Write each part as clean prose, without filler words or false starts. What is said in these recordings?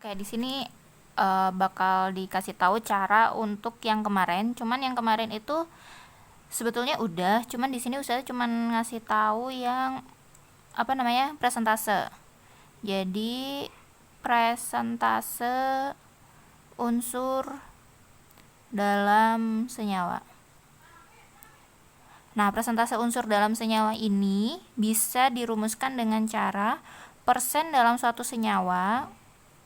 Oke, di sini bakal dikasih tahu cara untuk yang kemarin. Cuman yang kemarin itu sebetulnya udah, cuman di sini Ustazah cuman ngasih tahu yang presentase. Jadi presentase unsur dalam senyawa. Nah, presentase unsur dalam senyawa ini bisa dirumuskan dengan cara persen dalam suatu senyawa,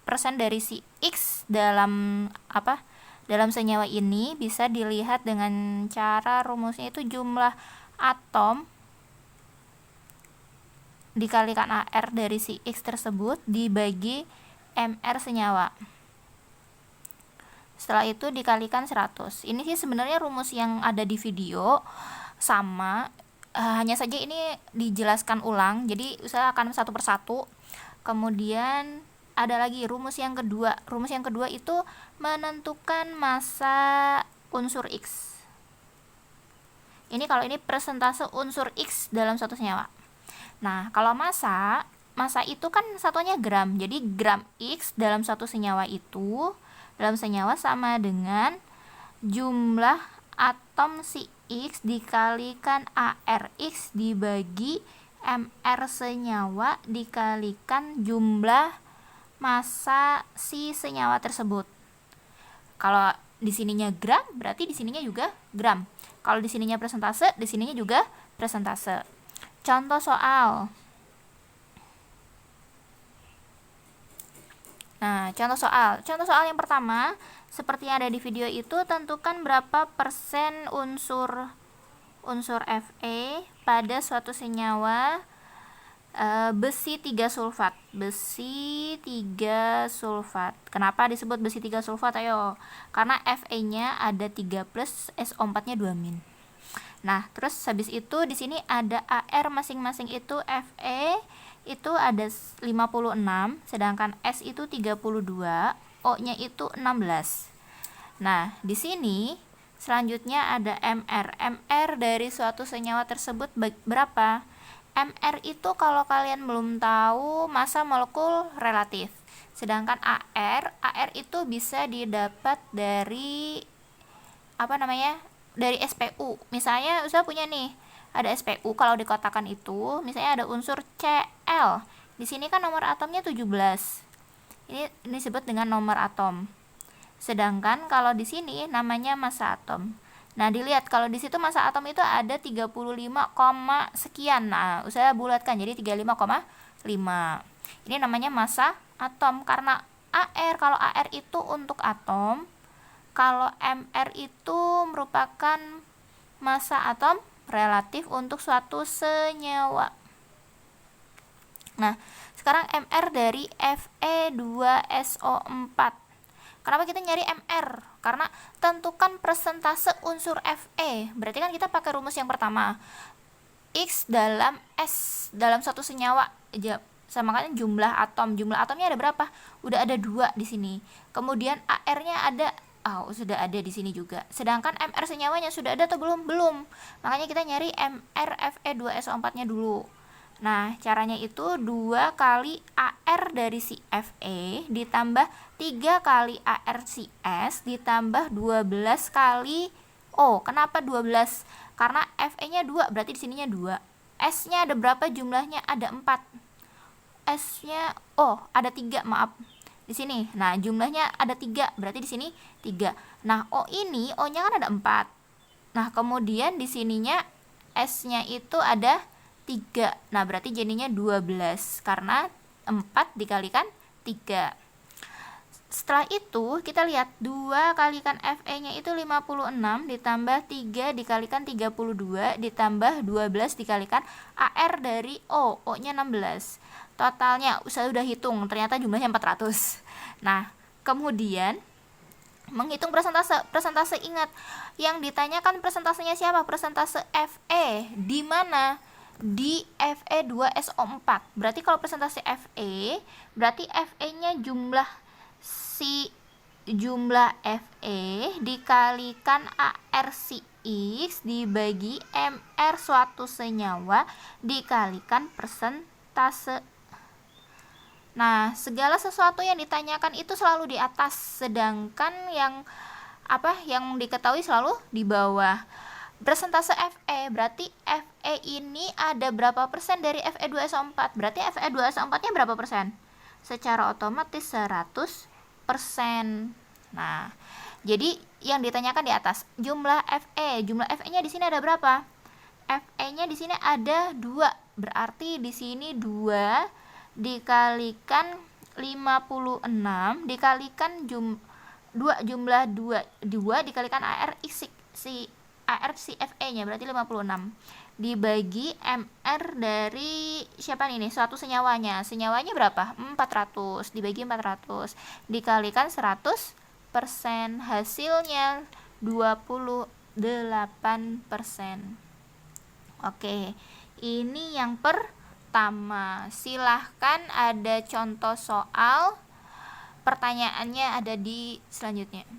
persen dari si X dalam dalam senyawa ini bisa dilihat dengan cara rumusnya itu jumlah atom dikalikan AR dari si X tersebut dibagi MR senyawa. Setelah itu dikalikan 100. Ini sih sebenarnya rumus yang ada di video sama, hanya saja ini dijelaskan ulang, jadi saya akan satu persatu. Kemudian ada lagi rumus yang kedua. Rumus yang kedua itu menentukan massa unsur X. Ini kalau ini persentase unsur X dalam suatu senyawa. Nah, kalau massa itu kan satunya gram. Jadi gram X dalam satu senyawa itu dalam senyawa sama dengan jumlah atom si X dikalikan ARX dibagi MR senyawa dikalikan jumlah massa si senyawa tersebut. Kalau di sininya gram, berarti di sininya juga gram. Kalau di sininya persentase, di sininya juga persentase. Contoh soal. Nah, contoh soal yang pertama, seperti yang ada di video itu, tentukan berapa persen unsur Fe pada suatu senyawa besi 3 sulfat. Besi 3 sulfat. Kenapa disebut besi 3 sulfat? Ayo. Karena Fe-nya ada 3 plus, SO4-nya 2 min. Nah, terus habis itu di sini ada AR masing-masing itu Fe itu ada 56, sedangkan S itu 32, O-nya itu 16. Nah, di sini selanjutnya ada MR. MR dari suatu senyawa tersebut berapa? MR itu kalau kalian belum tahu massa molekul relatif. Sedangkan AR itu bisa didapat dari dari SPU. Misalnya Ustaz punya nih, ada SPU, kalau dikotakan itu misalnya ada unsur Cl. Di sini kan nomor atomnya 17. Ini disebut dengan nomor atom. Sedangkan kalau di sini namanya massa atom. Nah, dilihat kalau di situ massa atom itu ada 35, sekian. Nah, saya bulatkan jadi 35,5. Ini namanya massa atom karena AR. Kalau AR itu untuk atom, kalau MR itu merupakan massa atom relatif untuk suatu senyawa. Nah, sekarang MR dari Fe2SO4. Kenapa kita nyari MR? Karena tentukan persentase unsur Fe. Berarti kan kita pakai rumus yang pertama. X dalam S dalam suatu senyawa samakan jumlah atom. Jumlah atomnya ada berapa? Udah ada 2 di sini. Kemudian AR-nya ada sudah ada di sini juga. Sedangkan MR senyawanya sudah ada atau belum? Belum. Makanya kita nyari MR Fe2SO4-nya dulu. Nah, caranya itu 2 kali AR dari si Fe ditambah 3 kali AR si S ditambah 12 kali O. Kenapa 12? Karena Fe-nya 2, berarti di sininya 2. S-nya ada berapa jumlahnya? Ada 4. S-nya ada 3, maaf. Di sini. Nah, jumlahnya ada 3, berarti di sini 3. Nah, O-nya kan ada 4. Nah, kemudian di sininya S-nya itu ada 3. Nah, berarti jadinya 12 karena 4 dikalikan 3. Setelah itu, kita lihat 2 kalikan Fe-nya itu 56 ditambah 3 dikalikan 32 ditambah 12 dikalikan AR dari O. O-nya 16. Totalnya saya udah hitung, ternyata jumlahnya 400. Nah, kemudian menghitung persentase. Persentase, ingat, yang ditanyakan persentasenya siapa? Persentase Fe. Di mana? Di Fe2SO4. Berarti kalau persentase Fe, berarti Fe-nya jumlah Fe dikalikan AR si X dibagi MR suatu senyawa dikalikan persentase. Nah, segala sesuatu yang ditanyakan itu selalu di atas, sedangkan yang diketahui selalu di bawah. Persentase FE, berarti FE ini ada berapa persen dari FE 2SO4? Berarti FE 2SO4-nya berapa persen? Secara otomatis 100%. Nah, jadi yang ditanyakan di atas jumlah FE. Jumlah FE-nya di sini ada berapa? FE-nya di sini ada 2. Berarti di sini 2 dikalikan 56 dikalikan 2 jumlah 2 dikalikan AR si FE-nya berarti 56 dibagi MR dari siapa nih? Suatu senyawanya berapa? 400 dibagi 400 dikalikan 100%, hasilnya 28%. Oke, ini yang pertama. Silahkan ada contoh soal. Pertanyaannya ada di selanjutnya.